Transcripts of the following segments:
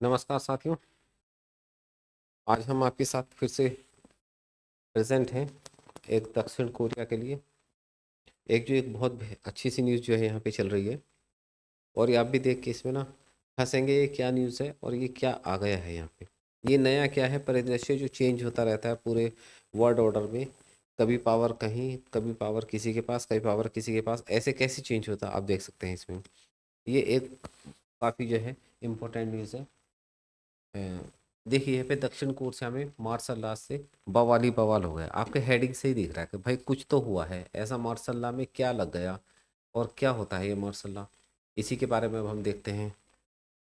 नमस्कार साथियों। आज हम आपके साथ फिर से प्रेजेंट हैं एक दक्षिण कोरिया के लिए। एक बहुत अच्छी सी न्यूज़ जो है यहाँ पे चल रही है, और ये आप भी देख के इसमें ना हंसेंगे, ये क्या न्यूज़ है और ये क्या आ गया है यहाँ पे। ये नया क्या है, परिदृश्य जो चेंज होता रहता है पूरे वर्ल्ड ऑर्डर में। कभी पावर कहीं, कभी पावर किसी के पास, कभी पावर किसी के पास, ऐसे कैसे चेंज होता है आप देख सकते हैं इसमें। ये एक काफ़ी जो है इम्पोर्टेंट न्यूज़ है। देखिए यहाँ पे दक्षिण कोरिया में मार्शल लॉ से बवाल ही बवाल हो गया। आपके हेडिंग से ही दिख रहा है कि भाई कुछ तो हुआ है ऐसा, मार्शल लॉ में क्या लग गया और क्या होता है ये मार्शल लॉ। इसी के बारे में अब हम देखते हैं।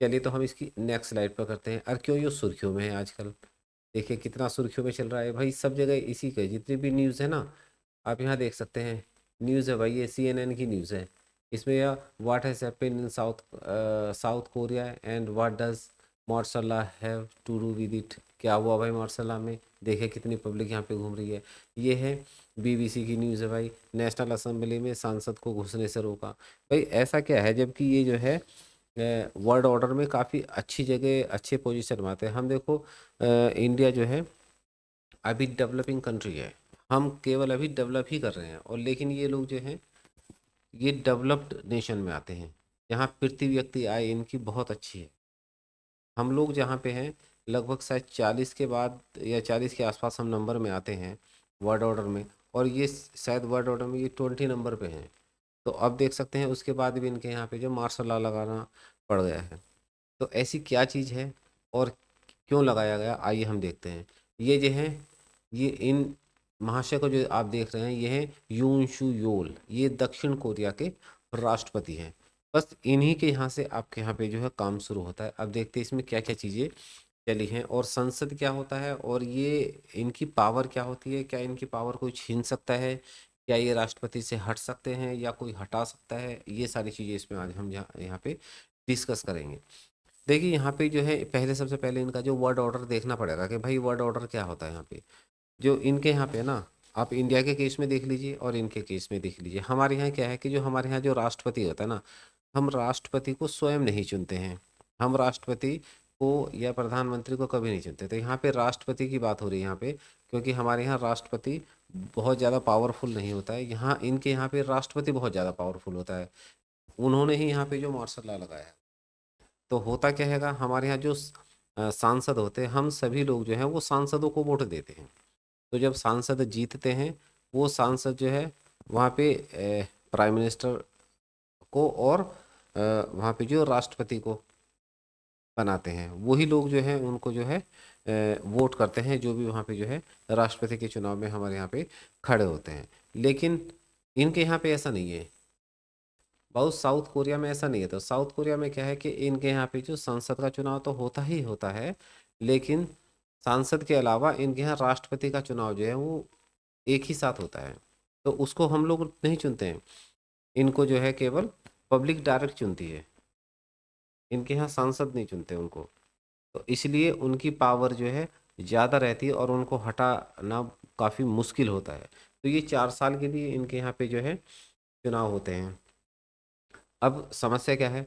चलिए तो हम इसकी नेक्स्ट स्लाइड पर करते हैं। और क्यों ये सुर्खियों में है आजकल, देखिए कितना सुर्खियों में चल रहा है भाई, सब जगह इसी के जितनी भी न्यूज़ है ना, आप यहाँ देख सकते हैं। न्यूज़ है भाई, ये CNN की न्यूज़ है। इसमें यह what has happened in South Korea and what does martial law have to do with it. क्या हुआ भाई मार्शल लॉ में, देखिए कितनी पब्लिक यहाँ पे घूम रही है। ये है BBC की न्यूज़ है भाई। नेशनल असेंबली में सांसद को घुसने से रोका। भाई ऐसा क्या है, जबकि ये जो है वर्ल्ड ऑर्डर में काफ़ी अच्छी जगह, अच्छे पोजीशन में आते हैं। हम देखो इंडिया जो है अभी डेवलपिंग कंट्री है, हम केवल अभी डेवलप ही कर रहे हैं, और लेकिन ये लोग जो हैं ये डेवलप्ड नेशन में आते हैं। यहाँ पृथ्वी व्यक्ति आय इनकी बहुत अच्छी है। हम लोग जहाँ पे हैं लगभग शायद 40 के बाद या 40 के आसपास हम नंबर में आते हैं वर्ल्ड ऑर्डर में, और ये शायद वर्ल्ड ऑर्डर में ये 20 नंबर पे हैं। तो अब देख सकते हैं उसके बाद भी इनके यहाँ पे जो मार्शल लॉ लगाना पड़ गया है। तो ऐसी क्या चीज़ है और क्यों लगाया गया, आइए हम देखते हैं। ये जो है, ये इन महाशय को जो आप देख रहे हैं ये है यून शू योल, ये दक्षिण कोरिया के राष्ट्रपति हैं। बस इन्हीं के यहाँ से आपके यहाँ पे जो है काम शुरू होता है। अब देखते हैं इसमें क्या क्या चीज़ें चली हैं, और संसद क्या होता है, और ये इनकी पावर क्या होती है, क्या इनकी पावर कोई छीन सकता है, क्या ये राष्ट्रपति से हट सकते हैं या कोई हटा सकता है, ये सारी चीज़ें इसमें आज हम यहाँ यहाँ पे डिस्कस करेंगे। देखिए यहाँ पे जो है पहले, सबसे पहले इनका जो वर्ड ऑर्डर देखना पड़ेगा कि भाई वर्ड ऑर्डर क्या होता है यहाँ पे। जो इनके यहाँ पे ना, आप इंडिया के केस में देख लीजिए और इनके केस में देख लीजिए। हमारे यहाँ क्या है कि जो हमारे यहाँ जो राष्ट्रपति होता है ना, हम राष्ट्रपति को स्वयं नहीं चुनते हैं। हम राष्ट्रपति को या प्रधानमंत्री को कभी नहीं चुनते। तो यहाँ पे राष्ट्रपति की बात हो रही है यहाँ पे, क्योंकि हमारे यहाँ राष्ट्रपति बहुत ज़्यादा पावरफुल नहीं होता है। यहाँ इनके यहाँ पे राष्ट्रपति बहुत ज़्यादा पावरफुल होता है। उन्होंने ही यहाँ पे जो मार्शल लॉ लगाया है। तो होता क्या हैगा, हमारे यहाँ जो सांसद होते हैं, हम सभी लोग जो हैं वो सांसदों को वोट देते हैं। तो जब सांसद जीतते हैं, वो सांसद जो है वहाँ पे प्राइम मिनिस्टर को और वहाँ पे जो राष्ट्रपति को बनाते हैं, वही लोग जो हैं उनको जो है वोट करते हैं, जो भी वहाँ पे जो है राष्ट्रपति के चुनाव में हमारे यहाँ पे खड़े होते हैं। लेकिन इनके यहाँ पे ऐसा नहीं है। बहुत साउथ कोरिया में ऐसा नहीं है। तो साउथ कोरिया में क्या है कि इनके यहाँ पे जो संसद का चुनाव तो होता ही होता है, लेकिन सांसद के अलावा इनके यहाँ राष्ट्रपति का चुनाव जो है वो एक ही साथ होता है। तो उसको हम लोग नहीं चुनते हैं, इनको जो है केवल पब्लिक डायरेक्ट चुनती है। इनके यहाँ सांसद नहीं चुनते उनको। तो इसलिए उनकी पावर जो है ज़्यादा रहती है और उनको हटाना काफ़ी मुश्किल होता है। तो ये 4 साल के लिए इनके यहाँ पे जो है चुनाव होते हैं। अब समस्या क्या है,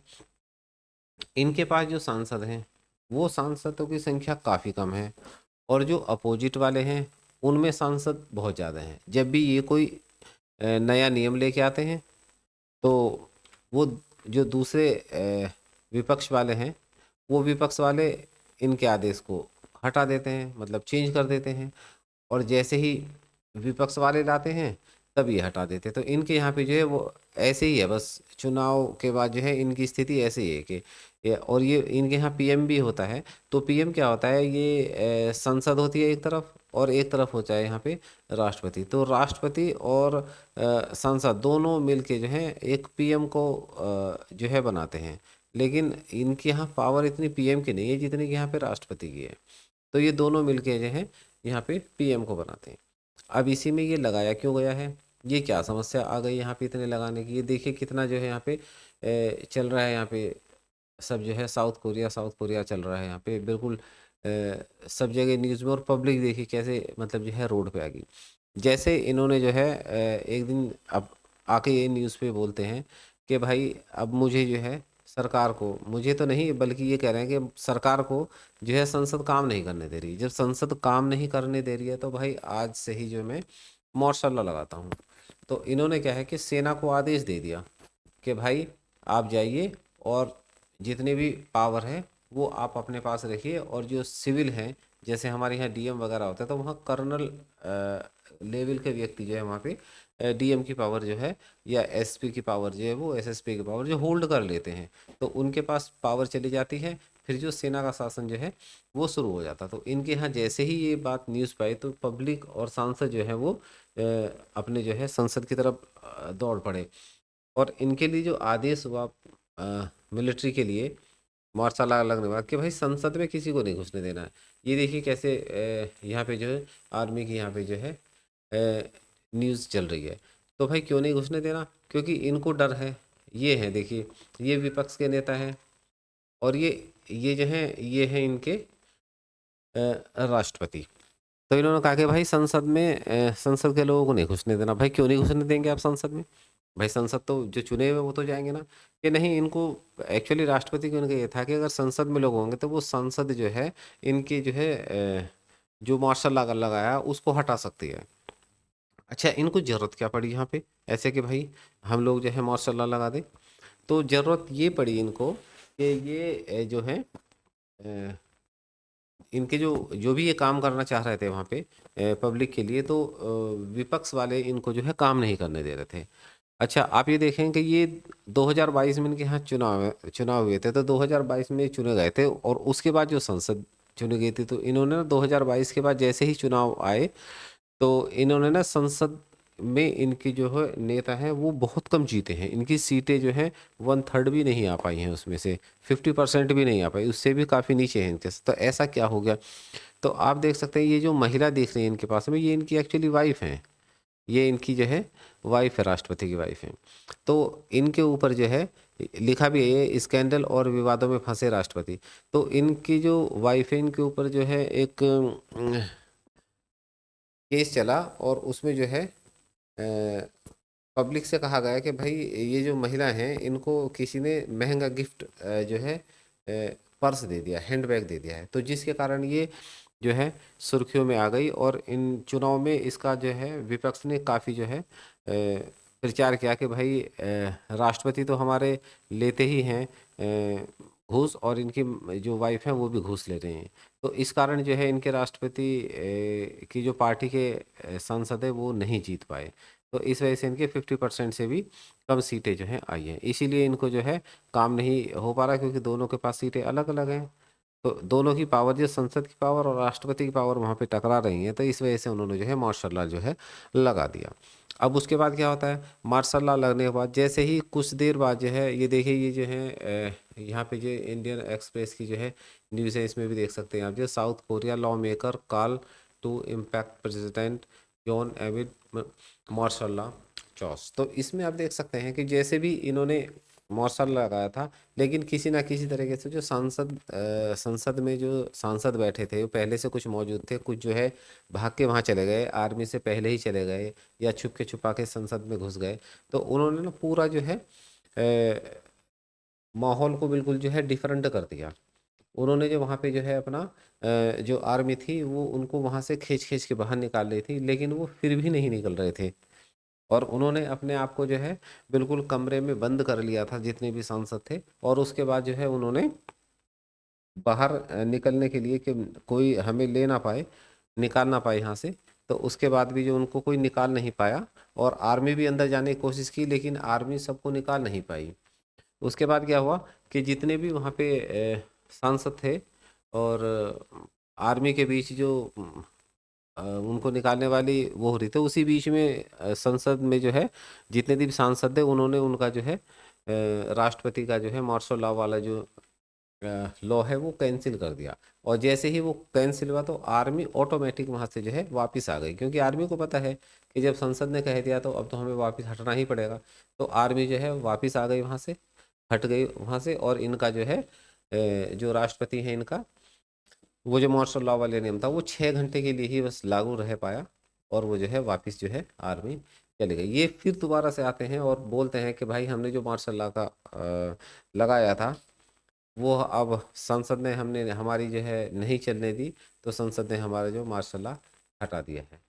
इनके पास जो सांसद हैं वो सांसदों की संख्या काफ़ी कम है, और जो अपोजिट वाले हैं उनमें सांसद बहुत ज़्यादा हैं। जब भी ये कोई नया नियम लेके आते हैं, तो वो जो दूसरे विपक्ष वाले हैं, वो विपक्ष वाले इनके आदेश को हटा देते हैं, मतलब चेंज कर देते हैं। और जैसे ही विपक्ष वाले लाते हैं तब ये हटा देते हैं। तो इनके यहाँ पे जो है वो ऐसे ही है, बस चुनाव के बाद जो है इनकी स्थिति ऐसे ही है कि और ये इनके यहाँ PM भी होता है। तो PM क्या होता है, ये संसद होती है एक तरफ, और एक तरफ होता है यहाँ पे राष्ट्रपति। तो राष्ट्रपति और संसद दोनों मिलके जो है एक PM को जो है बनाते हैं। लेकिन इनके यहाँ पावर इतनी PM की नहीं है जितनी कि यहाँ पे राष्ट्रपति की है। तो ये दोनों मिलके जो है यहाँ पे PM को बनाते हैं। अब इसी में ये लगाया क्यों गया है, ये क्या समस्या आ गई यहाँ पे इतने लगाने की, ये देखिए कितना जो है यहाँ पे चल रहा है। यहाँ पे सब जो है साउथ कोरिया चल रहा है यहाँ पे बिल्कुल सब जगह न्यूज़ में। और पब्लिक देखिए कैसे मतलब जो है रोड पे आ गई। जैसे इन्होंने जो है एक दिन अब आके ये न्यूज़ पे बोलते हैं कि भाई अब मुझे जो है सरकार को, मुझे तो नहीं बल्कि ये कह रहे हैं कि सरकार को जो है संसद काम नहीं करने दे रही। जब संसद काम नहीं करने दे रही है तो भाई आज से ही जो मैं मार्शल लॉ लगाता हूँ। तो इन्होंने क्या है कि सेना को आदेश दे दिया कि भाई आप जाइए और जितने भी पावर है वो आप अपने पास रखिए, और जो सिविल हैं जैसे हमारे यहाँ डीएम वगैरह होता है तो वहाँ कर्नल लेवल के व्यक्ति जो है वहाँ पे डीएम की पावर जो है या एसपी की पावर जो है वो एसएसपी की पावर जो होल्ड कर लेते हैं, तो उनके पास पावर चली जाती है। फिर जो सेना का शासन जो है वो शुरू हो जाता। तो इनके यहाँ जैसे ही ये बात न्यूज़ पाई तो पब्लिक और सांसद जो है वो अपने जो है संसद की तरफ दौड़ पड़े। और इनके लिए जो आदेश हुआ मिलिट्री के लिए मार्शल लॉ लगने के बाद कि भाई संसद में किसी को नहीं घुसने देना है। ये देखिए कैसे यहाँ पे जो है आर्मी की यहाँ पे जो है न्यूज़ चल रही है। तो भाई क्यों नहीं घुसने देना? क्योंकि इनको डर है। ये है देखिए, ये विपक्ष के नेता हैं और ये जो है ये है इनके राष्ट्रपति। तो इन्होंने कहा कि भाई संसद में संसद के लोगों को नहीं घुसने देना। भाई क्यों नहीं घुसने देंगे आप संसद में? भाई संसद तो जो चुने हुए वो तो जाएंगे ना, कि नहीं? इनको एक्चुअली राष्ट्रपति को इनका ये था कि अगर संसद में लोग होंगे तो वो संसद जो है इनके जो है जो मार्शल लॉ लगाया उसको हटा सकती है। अच्छा, इनको जरूरत क्या पड़ी यहाँ पे ऐसे कि भाई हम लोग जो है मार्शल लॉ लगा दें? तो जरूरत ये पड़ी इनको कि ये जो है इनके जो जो भी ये काम करना चाह रहे थे वहाँ पे पब्लिक के लिए, तो विपक्ष वाले इनको जो है काम नहीं करने दे रहे थे। अच्छा, आप ये देखें कि ये 2022 में इनके यहाँ चुनाव हुए थे, तो 2022 में चुने गए थे और उसके बाद जो संसद चुनी गई थी, तो इन्होंने ना 2022 के बाद जैसे ही चुनाव आए तो इन्होंने ना संसद में इनके जो है नेता हैं वो बहुत कम जीते हैं। इनकी सीटें जो हैं 1/3 भी नहीं आ पाई हैं, उसमें से 50% भी नहीं आ पाई, उससे भी काफ़ी नीचे हैं इनके। तो ऐसा क्या हो गया? तो आप देख सकते हैं ये जो महिला दिख रही है इनके पास में, ये इनकी एक्चुअली वाइफ हैं। ये इनकी जो है वाइफ है, राष्ट्रपति की वाइफ है। तो इनके ऊपर जो है लिखा भी है ये स्कैंडल और विवादों में फंसे राष्ट्रपति। तो इनकी जो वाइफ है इनके ऊपर जो है एक केस चला और उसमें जो है पब्लिक से कहा गया कि भाई ये जो महिला हैं इनको किसी ने महंगा गिफ्ट जो है पर्स दे दिया, हैंडबैग दे दिया है, तो जिसके कारण ये जो है सुर्खियों में आ गई। और इन चुनाव में इसका जो है विपक्ष ने काफ़ी जो है प्रचार किया कि भाई राष्ट्रपति तो हमारे लेते ही हैं घूस, और इनकी जो वाइफ है वो भी घूस ले रहे हैं। तो इस कारण जो है इनके राष्ट्रपति की जो पार्टी के सांसद है वो नहीं जीत पाए। तो इस वजह से इनके 50% से भी कम सीटें जो हैं आई हैं। इसीलिए इनको जो है काम नहीं हो पा रहा, क्योंकि दोनों के पास सीटें अलग अलग हैं। तो दोनों की पावर, जो संसद की पावर और राष्ट्रपति की पावर वहाँ पे टकरा रही है, तो इस वजह से उन्होंने जो है मार्शल लॉ जो है लगा दिया। अब उसके बाद क्या होता है? मार्शल लॉ लगने के बाद जैसे ही कुछ देर बाद जो है ये देखिए, ये जो है यहाँ पे जो इंडियन एक्सप्रेस की जो है न्यूज़ है, इसमें भी देख सकते हैं आप, जो South Korea lawmaker call to impeach president जॉन एविड मार्शल लॉ चॉस। तो इसमें आप देख सकते हैं कि जैसे भी इन्होंने मार्शल लगाया था, लेकिन किसी ना किसी तरीके से जो संसद में जो सांसद बैठे थे वो पहले से कुछ मौजूद थे, कुछ जो है भाग के वहाँ चले गए, आर्मी से पहले ही चले गए या छुप के छुपा के संसद में घुस गए। तो उन्होंने ना पूरा जो है माहौल को बिल्कुल जो है डिफरेंट कर दिया। उन्होंने जो वहाँ पे जो है अपना जो आर्मी थी वो उनको वहाँ से खींच खींच के बाहर निकाल रही थी, लेकिन वो फिर भी नहीं निकल रहे थे। और उन्होंने अपने आप को जो है बिल्कुल कमरे में बंद कर लिया था, जितने भी सांसद थे। और उसके बाद जो है उन्होंने बाहर निकलने के लिए कि कोई हमें ले ना पाए, निकाल ना पाए यहाँ से, तो उसके बाद भी जो उनको कोई निकाल नहीं पाया। और आर्मी भी अंदर जाने की कोशिश की, लेकिन आर्मी सबको निकाल नहीं पाई। उसके बाद क्या हुआ कि जितने भी वहाँ पे सांसद थे और आर्मी के बीच जो उनको निकालने वाली वो हो रही थी, उसी बीच में संसद में जो है जितने भी सांसद थे उन्होंने उनका जो है राष्ट्रपति का जो है मार्शल लॉ वाला जो लॉ है वो कैंसिल कर दिया। और जैसे ही वो कैंसिल हुआ तो आर्मी ऑटोमेटिक वहाँ से जो है वापस आ गई, क्योंकि आर्मी को पता है कि जब संसद ने कह दिया तो अब तो हमें वापस हटना ही पड़ेगा। तो आर्मी जो है वापस आ गई वहाँ से, हट गई वहाँ से। और इनका जो है जो राष्ट्रपति है इनका, वो जो मार्शल लॉ वाले नियम था वो 6 घंटे के लिए ही बस लागू रह पाया, और वो जो है वापस जो है आर्मी चलेगा। ये फिर दोबारा से आते हैं और बोलते हैं कि भाई हमने जो मार्शल लॉ का लगाया था वो अब संसद ने हमने हमारी जो है नहीं चलने दी, तो संसद ने हमारा जो मार्शल लॉ हटा दिया है।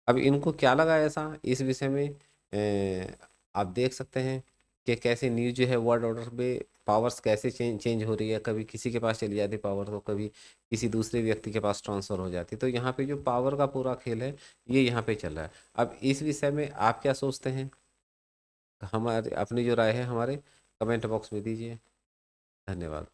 अब इनको क्या लगा ऐसा इस विषय में आप देख सकते हैं कि कैसे न्यूज जो है वर्ल्ड ऑर्डर पे पावर्स कैसे चेंज हो रही है। कभी किसी के पास चली जाती पावर तो कभी किसी दूसरे व्यक्ति के पास ट्रांसफर हो जाती। तो यहाँ पे जो पावर का पूरा खेल है ये यहाँ पे चल रहा है। अब इस विषय में आप क्या सोचते हैं? हमारे अपनी जो राय है हमारे कमेंट बॉक्स में दीजिए। धन्यवाद।